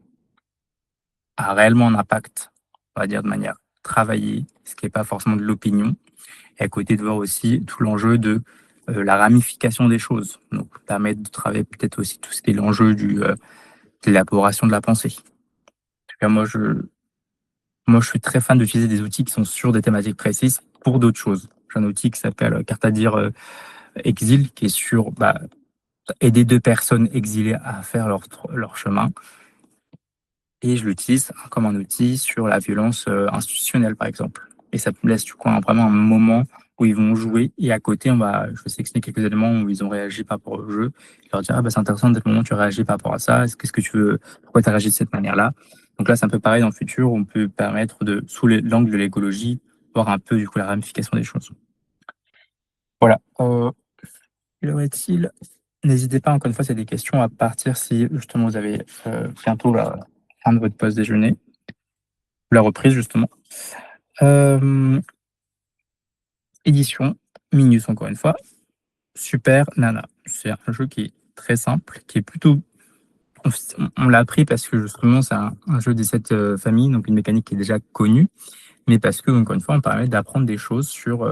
a réellement un impact, on va dire de manière travaillée, ce qui est pas forcément de l'opinion. Et à côté de voir aussi tout l'enjeu de, la ramification des choses. Donc permettre de travailler peut-être aussi tout ce qui est l'enjeu de l'élaboration de la pensée. En tout cas, moi je suis très fan d'utiliser des outils qui sont sur des thématiques précises pour d'autres choses. J'ai un outil qui s'appelle, Carte à dire, Exil, qui est sur, bah, aider 2 personnes exilées à faire leur chemin. Et je l'utilise comme un outil sur la violence, institutionnelle, par exemple. Et ça me laisse du coup vraiment un moment où ils vont jouer et à côté, je vais sélectionner quelques éléments où ils ont réagi par rapport au jeu. Je leur dire: «Ah bah, c'est intéressant dès le moment où tu réagis par rapport à ça. Qu'est-ce que tu veux pourquoi tu as réagi de cette manière-là?» Donc là, c'est un peu pareil dans le futur, on peut permettre de, sous l'angle de l'écologie, voir un peu du coup la ramification des choses. Voilà, quelle heure est-il? N'hésitez pas encore une fois s'il y a des questions à partir si justement vous avez, bientôt la fin de votre pause déjeuner, la reprise justement. Hem, édition, Minus encore une fois, Super Nana. C'est un jeu qui est très simple, qui est plutôt on l'a appris parce que justement c'est un jeu des 7, familles, donc une mécanique qui est déjà connue, mais parce que encore une fois, on permet d'apprendre des choses sur,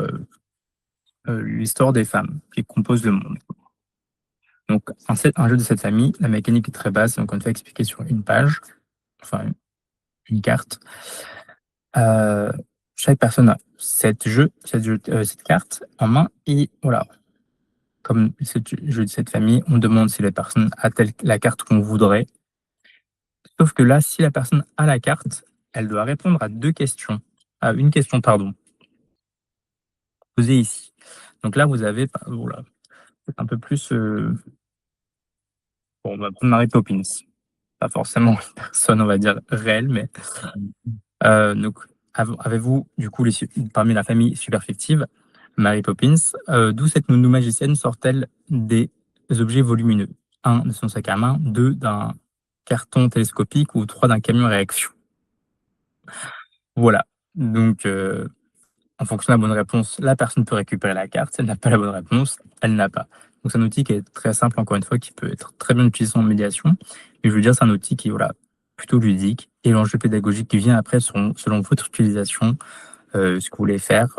l'histoire des femmes qui composent le monde. Donc un jeu de cette famille, la mécanique est très basse, donc on fait expliquer sur une page, enfin une carte. Heu, chaque personne a 7 cartes en main et voilà, comme c'est du jeu de cette famille, on demande si la personne a telle la carte qu'on voudrait. Sauf que là, si la personne a la carte, elle doit répondre à 2 questions, à une question pardon, posée ici. Donc là, vous avez voilà, un peu plus, bon, on va prendre Mary Poppins. Pas forcément une personne, on va dire, réelle, mais donc avez-vous du coup parmi la famille super fictive, Mary Poppins, d'où cette nounou magicienne sort-elle des objets volumineux? Un de son sac à main, 2 d'un carton télescopique ou 3 d'un camion à réaction? Voilà, donc en fonction de la bonne réponse, la personne peut récupérer la carte. Si elle n'a pas la bonne réponse, elle n'a pas. Donc c'est un outil qui est très simple, encore une fois, qui peut être très bien utilisé en médiation. Mais je veux dire, c'est un outil qui est, voilà, plutôt ludique et l'enjeu pédagogique qui vient après selon votre utilisation, ce que vous voulez faire,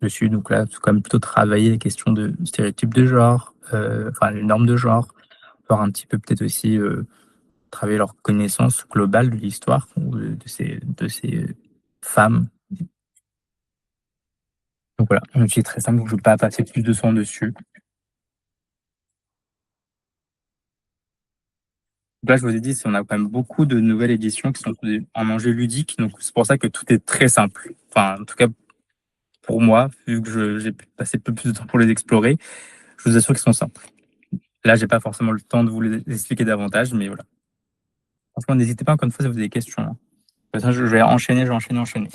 dessus. Donc là, c'est quand même plutôt travailler les questions de stéréotypes de genre, enfin les normes de genre, voir un petit peu peut-être aussi, travailler leur connaissance globale de l'histoire de ces femmes. Donc voilà, un outil très simple, donc je ne veux pas passer plus de temps dessus. Donc là, je vous ai dit, on a quand même beaucoup de nouvelles éditions qui sont en enjeu ludique, donc c'est pour ça que tout est très simple. Enfin, en tout cas, pour moi, vu que j'ai passé un peu plus de temps pour les explorer, je vous assure qu'ils sont simples. Là, j'ai pas forcément le temps de vous les expliquer davantage, mais voilà. Franchement, n'hésitez pas encore une fois si vous avez des questions, hein. De toute façon, je vais enchaîner, je vais enchaîner, enchaîner.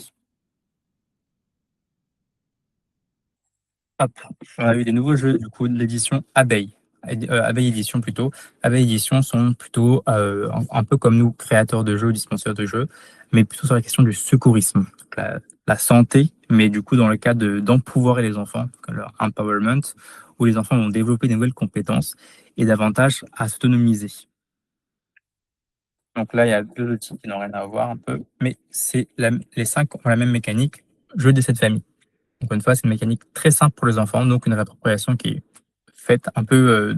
Hop, on a eu des nouveaux jeux, du coup, de l'édition Abeille. Abeille Édition plutôt. Abeille Édition sont plutôt un peu comme nous, créateurs de jeux, dispenseurs de jeux, mais plutôt sur la question du secourisme, donc la santé, mais du coup dans le cas d'empouvoirer les enfants, donc leur empowerment, où les enfants vont développer des nouvelles compétences et davantage à s'autonomiser. Donc là, il y a deux outils qui n'ont rien à voir un peu, mais les cinq ont la même mécanique, jeu de cette famille. Encore une fois, c'est une mécanique très simple pour les enfants, donc une réappropriation qui est faite un peu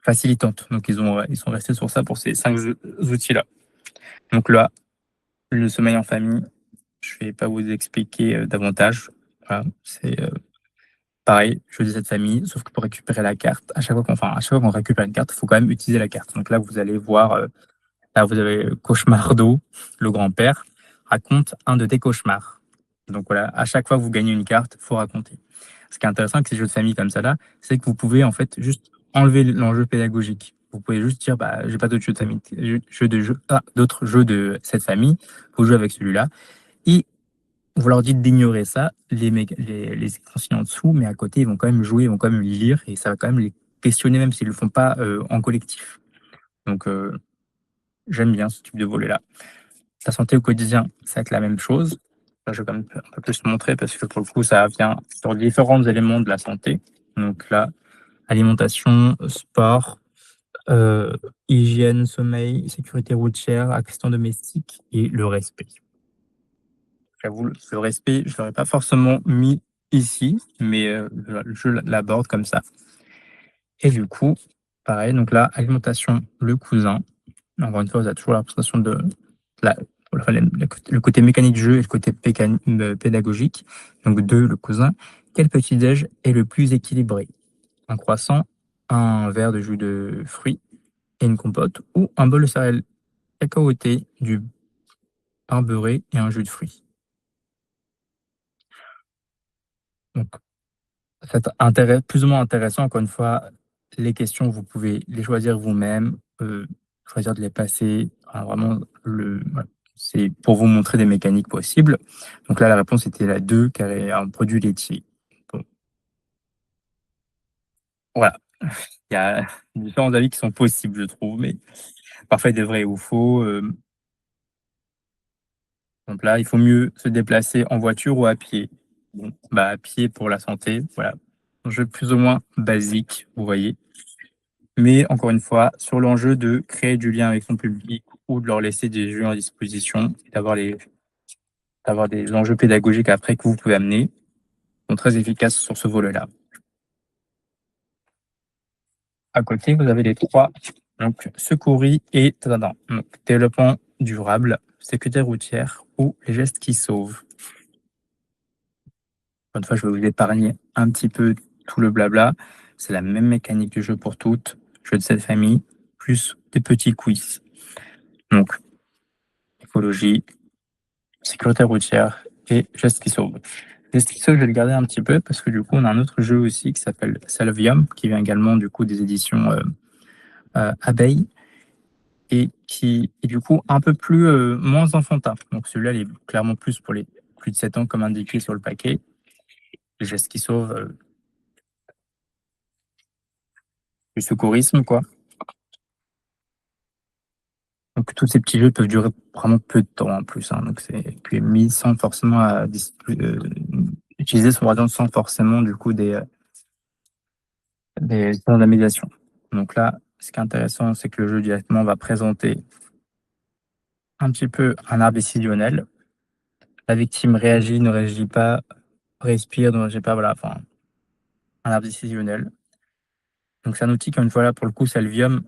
facilitante. Donc ils sont restés sur ça pour ces cinq outils-là. Donc là, le sommeil en famille, je ne vais pas vous expliquer davantage. Voilà, c'est pareil, jeu de cette famille, sauf que pour récupérer la carte, à chaque fois qu'on récupère une carte, il faut quand même utiliser la carte. Donc là, vous allez voir, là vous avez Cauchemardo, le grand-père, raconte un de tes cauchemars. Donc voilà, à chaque fois que vous gagnez une carte, il faut raconter. Ce qui est intéressant avec ces jeux de famille comme ça là, c'est que vous pouvez en fait juste enlever l'enjeu pédagogique. Vous pouvez juste dire, bah, j'ai pas d'autres jeux de famille, d'autres jeux de cette famille, faut jouer avec celui-là. Et vous leur dites d'ignorer ça, les enseignants en dessous, mais à côté, ils vont quand même jouer, ils vont quand même lire, et ça va quand même les questionner, même s'ils ne le font pas en collectif. Donc, j'aime bien ce type de volet-là. La santé au quotidien, ça va être la même chose. Là, je vais quand même un peu plus montrer parce que pour le coup, ça vient sur différents éléments de la santé. Donc là, alimentation, sport, euh, hygiène, sommeil, sécurité routière, accident domestique et le respect. J'avoue, le respect, je ne l'aurais pas forcément mis ici, mais je l'aborde comme ça. Et du coup, pareil, donc là, alimentation, le cousin. Encore une fois, vous avez toujours la représentation de la, le côté mécanique du jeu et le côté pédagogique. Donc, deux, le cousin. Quel petit-déj est le plus équilibré? Un croissant, un verre de jus de fruits et une compote, ou un bol de céréales cacaotées, du pain beurré et un jus de fruits. Donc, c'est plus ou moins intéressant. Encore une fois, les questions, vous pouvez les choisir vous-même, choisir de les passer. Vraiment, voilà, c'est pour vous montrer des mécaniques possibles. Donc là, la réponse était la 2, car est un produit laitier. Bon, voilà, il y a différents avis qui sont possibles, je trouve, mais parfois des vrais ou faux. Donc là, il faut mieux se déplacer en voiture ou à pied. Bon, bah, à pied pour la santé, voilà. Un jeu plus ou moins basique, vous voyez. Mais encore une fois, sur l'enjeu de créer du lien avec son public ou de leur laisser des jeux à disposition et d'avoir des enjeux pédagogiques après que vous pouvez amener, sont très efficaces sur ce volet-là. À côté, vous avez les trois, donc secouris et tadadam. Donc, développement durable, sécurité routière ou les gestes qui sauvent. Encore une fois, je vais vous épargner un petit peu tout le blabla. C'est la même mécanique du jeu pour toutes, jeu de cette famille, plus des petits quiz. Donc, écologie, sécurité routière et gestes qui sauvent. Gestes qui sauvent, je vais le garder un petit peu parce que du coup, on a un autre jeu aussi qui s'appelle Salvium, qui vient également du coup des éditions Abeille et qui est du coup un peu plus moins enfantin. Donc celui-là, il est clairement plus pour les plus de 7 ans comme indiqué sur le paquet. Les gestes qui sauvent, le secourisme, quoi. Donc tous ces petits jeux peuvent durer vraiment peu de temps en plus, hein. Donc c'est puis mis sans forcément utiliser son radar sans forcément du coup des randomisations. Donc là, ce qui est intéressant, c'est que le jeu directement va présenter un petit peu un arbre décisionnel. La victime réagit, ne réagit pas, respire, ne réagit pas, voilà, enfin, un arbre décisionnel. Donc c'est un outil, comme une fois là, pour le coup, Salvium,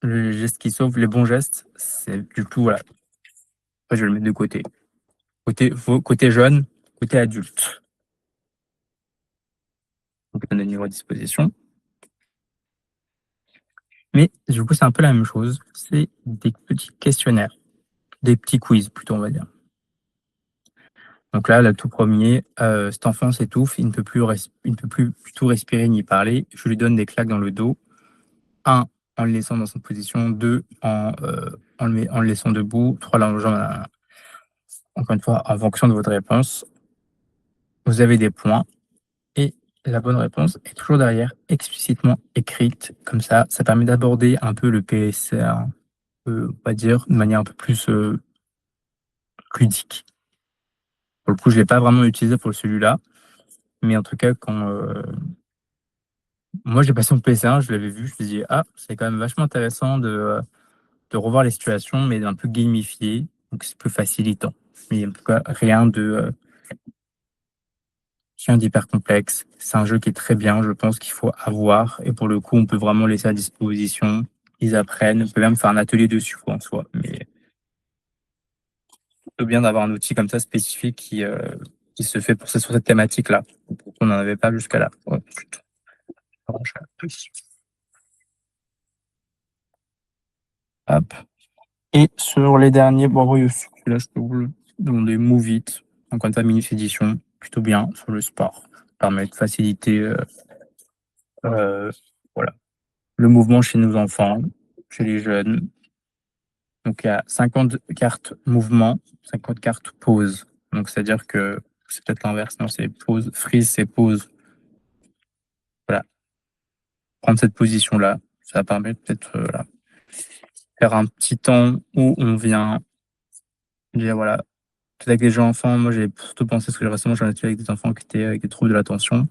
le geste qui sauve, les bons gestes, c'est du tout, voilà. Après, je vais le mettre de côté. Côté jeune, côté adulte. Donc, on a le niveau à disposition. Mais du coup, c'est un peu la même chose. C'est des petits questionnaires, des petits quiz plutôt, on va dire. Donc là, le tout premier, cet enfant s'étouffe, il ne peut plus du tout respirer ni parler. Je lui donne des claques dans le dos. 1. en le laissant dans cette position, 2 en le laissant debout, 3 l'allongeant, encore une fois, en fonction de votre réponse. Vous avez des points et la bonne réponse est toujours derrière, explicitement écrite. Comme ça permet d'aborder un peu le PSR, on va dire, de manière un peu plus, ludique. Pour le coup, je l'ai pas vraiment utilisé pour celui-là, mais en tout cas, moi j'ai passé mon PC1, je l'avais vu, je me dis: «Ah, c'est quand même vachement intéressant de revoir les situations, mais un peu gamifié, donc c'est plus facilitant». Mais en tout cas, rien d'hyper complexe. C'est un jeu qui est très bien, je pense qu'il faut avoir et pour le coup, on peut vraiment laisser à disposition. Ils apprennent, on peut même faire un atelier dessus quoi, en soi, mais c'est bien d'avoir un outil comme ça spécifique qui se fait pour sur cette thématique-là. On n'en avait pas jusqu'à là. Ouais, plutôt. Hop. Et sur les derniers, bon oui, là je peux vous le demander Move It, encore une fois Minus Edition, plutôt bien sur le sport. Permet de faciliter euh, voilà, le mouvement chez nos enfants, chez les jeunes. Donc il y a 50 cartes mouvement, 50 cartes pause. Donc c'est-à-dire que c'est peut-être l'inverse, non, c'est pause, freeze, c'est pause. Voilà, prendre cette position-là, ça permet peut-être voilà, faire un petit temps où on vient dire voilà, peut-être avec les jeux enfants, moi j'ai surtout pensé, parce que récemment j'en ai fait avec des enfants qui étaient avec des troubles de l'attention,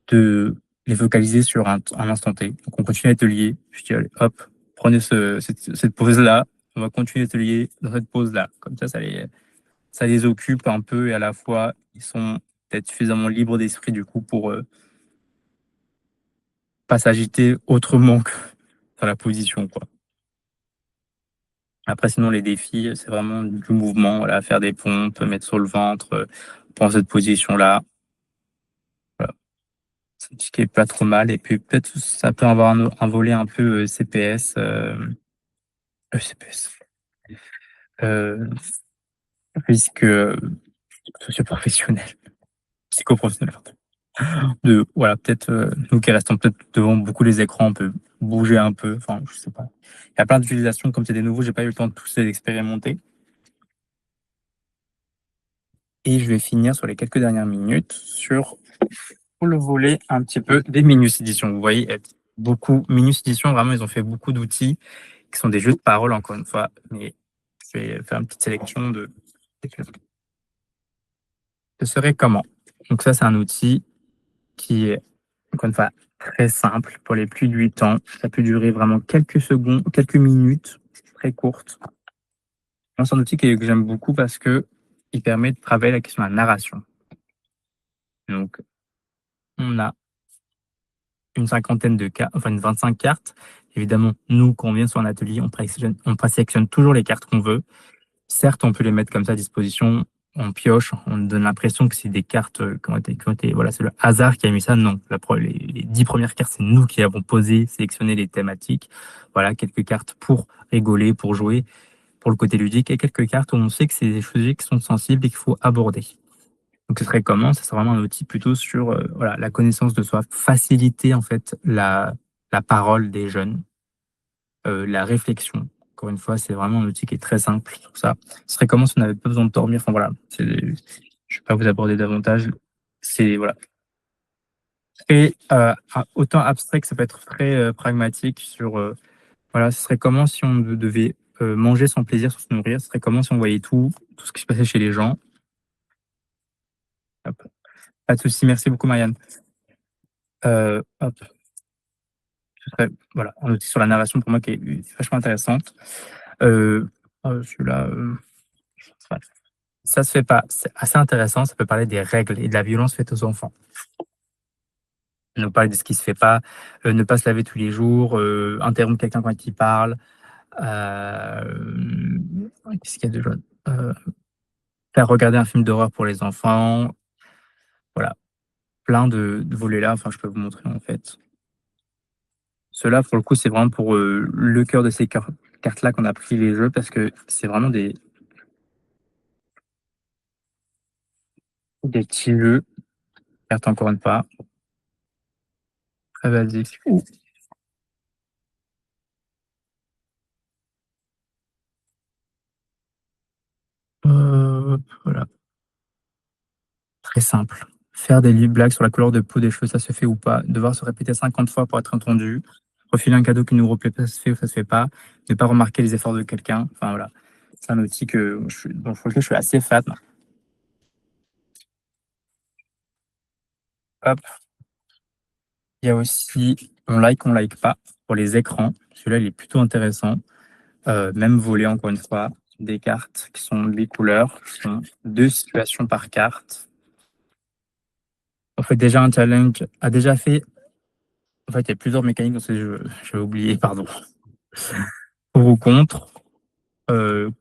de les focaliser sur un instant T. Donc on continue l'atelier, je dis allez hop, prenez cette pause-là, on va continuer l'atelier dans cette pause-là. Comme ça les occupe un peu et à la fois ils sont peut-être suffisamment libres d'esprit du coup pour pas s'agiter autrement que dans la position quoi. Après sinon les défis, c'est vraiment du mouvement, voilà, faire des pompes, mettre sur le ventre, prendre cette position-là. Voilà. C'est ce qui est pas trop mal et puis peut-être ça peut avoir un volet un peu, CPS, CPS, heu, puisque, socio-professionnel, psycho-professionnel, pardon. De voilà, peut-être, nous qui restons peut-être devant beaucoup les écrans, on peut bouger un peu, enfin, je sais pas. Il y a plein d'utilisations, comme c'est des nouveaux, j'ai pas eu le temps de tous les expérimenter et je vais finir sur les quelques dernières minutes sur le volet un petit peu des Minus Edition. Vous voyez, beaucoup Minus Edition, vraiment, ils ont fait beaucoup d'outils qui sont des jeux de parole, encore une fois, mais je vais faire une petite sélection de ce serait comment? Donc ça, c'est un outil qui est, encore une fois, très simple pour les plus de 8 ans. Ça peut durer vraiment quelques secondes, quelques minutes, très courtes. C'est un outil que j'aime beaucoup parce que il permet de travailler la question de la narration. Donc, on a une cinquantaine de cartes, enfin une 25 cartes. Évidemment, nous, quand on vient sur un atelier, on présélectionne toujours les cartes qu'on veut. Certes, on peut les mettre comme ça à disposition, on pioche, on donne l'impression que c'est des cartes qui ont été, voilà, c'est le hasard qui a mis ça. Non, les 10 premières cartes, c'est nous qui avons posé, sélectionné les thématiques. Voilà, quelques cartes pour rigoler, pour jouer, pour le côté ludique, et quelques cartes où on sait que c'est des sujets qui sont sensibles et qu'il faut aborder. Donc, ce serait comment? Ça serait vraiment un outil plutôt sur voilà, la connaissance de soi, faciliter en fait la parole des jeunes, la réflexion. Encore une fois, c'est vraiment un outil qui est très simple sur ça. Ce serait comment si on n'avait pas besoin de dormir? Enfin voilà, je ne vais pas vous aborder davantage. C'est voilà, très, autant abstrait que ça peut être très, pragmatique sur, voilà, ce serait comment si on devait, manger sans plaisir, sans se nourrir? Ce serait comment si on voyait tout ce qui se passait chez les gens? Hop, pas de souci, merci beaucoup Marianne. Hop, ce serait voilà, un outil sur la narration pour moi qui est vachement intéressante. Heu, celui-là, ouais. Ça se fait pas. C'est assez intéressant, ça peut parler des règles et de la violence faite aux enfants. Nous parler de ce qui se fait pas, ne pas se laver tous les jours, interrompre quelqu'un quand il parle, qu'est-ce qu'il y a de d'autre? Faire regarder un film d'horreur pour les enfants, voilà, plein de volets là, enfin je peux vous montrer en fait. Ceux-là pour le coup, c'est vraiment pour, le cœur de ces cartes-là qu'on a pris les jeux parce que c'est vraiment des petits jeux, cartes encore une fois, très basiques. Hop, voilà. Très simple. Faire des blagues sur la couleur de peau des cheveux, ça se fait ou pas? Devoir se répéter 50 fois pour être entendu. Refiler un cadeau qui nous replaît pas, ça se fait ou ça se fait pas? Ne pas remarquer les efforts de quelqu'un. Enfin voilà. C'est un outil pour lequel je suis assez fan. Hop. Il y a aussi on like pas pour les écrans. Celui-là, il est plutôt intéressant. Même voler, encore une fois, des cartes qui sont des couleurs, qui sont 2 situations par carte. On fait déjà un challenge, a déjà fait en fait, il y a plusieurs mécaniques dans ce jeu. J'avais oublié, pardon. Pour ou contre, heu,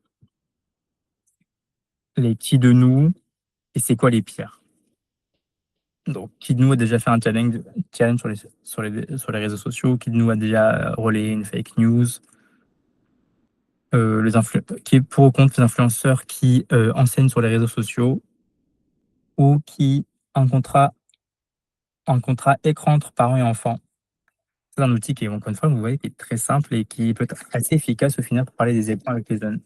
les qui de nous et c'est quoi les pires. Donc qui de nous a déjà fait un challenge sur les réseaux sociaux? Qui de nous a déjà relayé une fake news? Les influ Qui est pour ou contre les influenceurs qui, enseignent sur les réseaux sociaux ou qui un contrat écran entre parents et enfants. C'est un outil qui est, encore une fois, vous voyez, qui est très simple et qui peut être assez efficace au final pour parler des écrans avec les jeunes.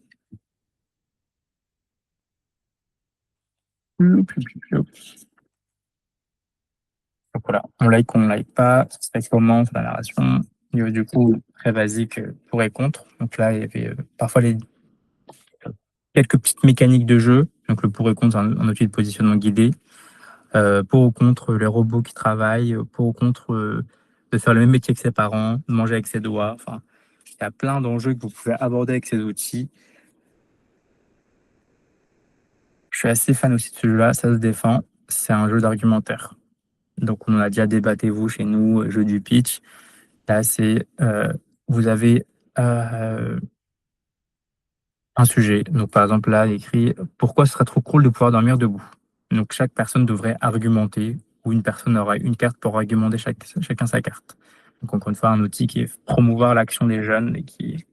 Donc voilà, on like pas, ça se fait comment, c'est la narration. Du coup, très basique, pour et contre. Donc là, il y avait, parfois quelques petites mécaniques de jeu. Donc le pour et contre, c'est un outil de positionnement guidé. Pour ou contre les robots qui travaillent, pour ou contre, de faire le même métier que ses parents, de manger avec ses doigts. Enfin, il y a plein d'enjeux que vous pouvez aborder avec ces outils. Je suis assez fan aussi de ce jeu-là, ça se défend. C'est un jeu d'argumentaire. Donc on en a déjà débatté, vous, chez nous, jeu du pitch. Là, vous avez un sujet. Donc par exemple, là, il écrit pourquoi ce serait trop cool de pouvoir dormir debout. Donc chaque personne devrait argumenter, ou une personne aura une carte pour argumenter chacun sa carte. Donc encore une fois, un outil qui est promouvoir l'action des jeunes et qui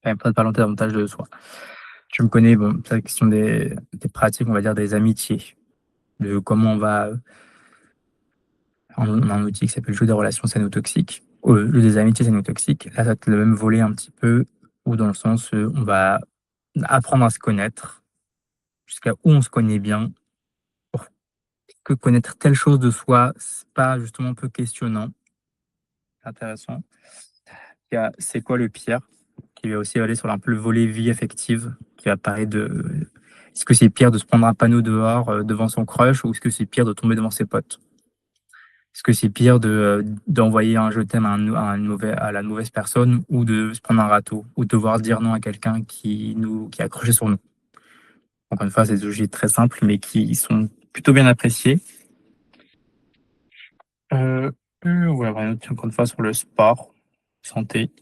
prennent parler davantage de soi. Tu me connais, bon, c'est la question des pratiques, on va dire des amitiés, de comment on va. On a un outil qui s'appelle le jeu des relations saino-toxiques, le jeu des amitiés saino-toxiques. Là, ça va être le même volet un petit peu, ou dans le sens, on va apprendre à se connaître, jusqu'à où on se connaît bien, pour que connaître telle chose de soi, c'est pas justement un peu questionnant, intéressant. Il y a c'est quoi le pire, qui va aussi aller sur un peu le volet vie affective, qui va parler de est-ce que c'est pire de se prendre un panneau dehors, devant son crush, ou est-ce que c'est pire de tomber devant ses potes? Est-ce que c'est pire d'envoyer un je t'aime à la mauvaise personne, ou de se prendre un râteau, ou de devoir dire non à quelqu'un qui est accroché sur nous? Encore une fois, c'est des sujets très simples, mais qui sont plutôt bien appréciés. Heu, ouais, un outil encore une fois sur le sport, santé.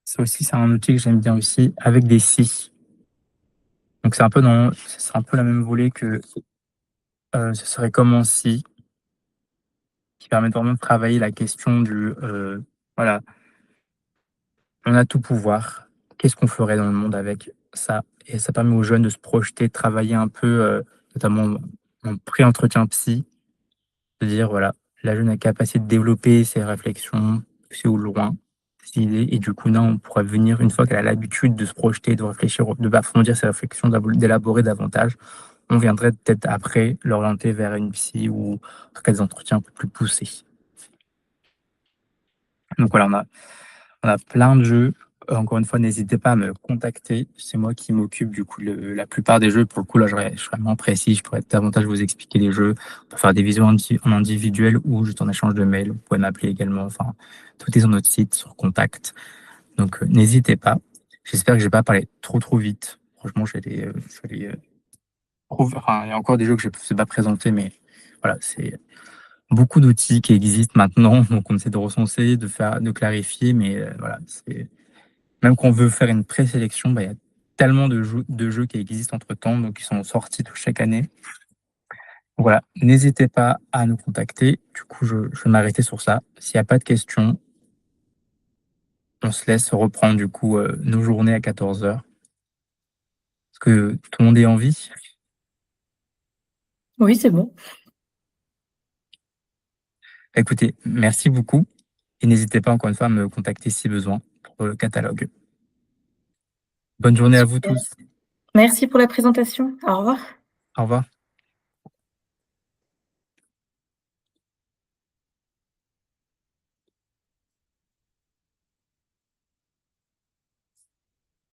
Ça aussi, c'est un outil que j'aime bien aussi avec des si. Donc c'est un peu la même volée que, ce serait comment si, qui permet vraiment de travailler la question voilà, on a tout pouvoir. Qu'est-ce qu'on ferait dans le monde avec ça? Et ça permet aux jeunes de se projeter, de travailler un peu, notamment en pré-entretien psy, de dire voilà, la jeune a capacité de développer ses réflexions, c'est au loin, ses idées, et du coup, là, on pourrait venir, une fois qu'elle a l'habitude de se projeter, de réfléchir, de approfondir ses réflexions, d'élaborer davantage, on viendrait peut-être après l'orienter vers une psy ou en tout cas des entretiens un peu plus poussés. Donc voilà, on a plein de jeux. Encore une fois, n'hésitez pas à me contacter. C'est moi qui m'occupe du coup de la plupart des jeux. Pour le coup, là, je serais vraiment précis. Je pourrais davantage vous expliquer les jeux. Pour faire des visios en individuel ou juste en échange de mails. Vous pouvez m'appeler également. Enfin, tout est sur notre site, sur Contact. Donc, n'hésitez pas. J'espère que je n'ai pas parlé trop vite. Franchement, je suis allé, enfin, il y a encore des jeux que je ne sais pas présenter, mais voilà, c'est beaucoup d'outils qui existent maintenant. Donc, on essaie de recenser, de clarifier, mais voilà, c'est même quand on veut faire une présélection, bah, il y a tellement de jeux qui existent entre-temps, donc qui sont sortis chaque année. Voilà, n'hésitez pas à nous contacter. Du coup, je vais m'arrêter sur ça. S'il y a pas de questions, on se laisse reprendre du coup, nos journées à 14 heures. Est-ce que tout le monde est en vie? Oui, c'est bon. Écoutez, merci beaucoup et n'hésitez pas encore une fois à me contacter si besoin pour le catalogue. Bonne journée à vous Super. tous. Merci pour la présentation. Au revoir. Au revoir.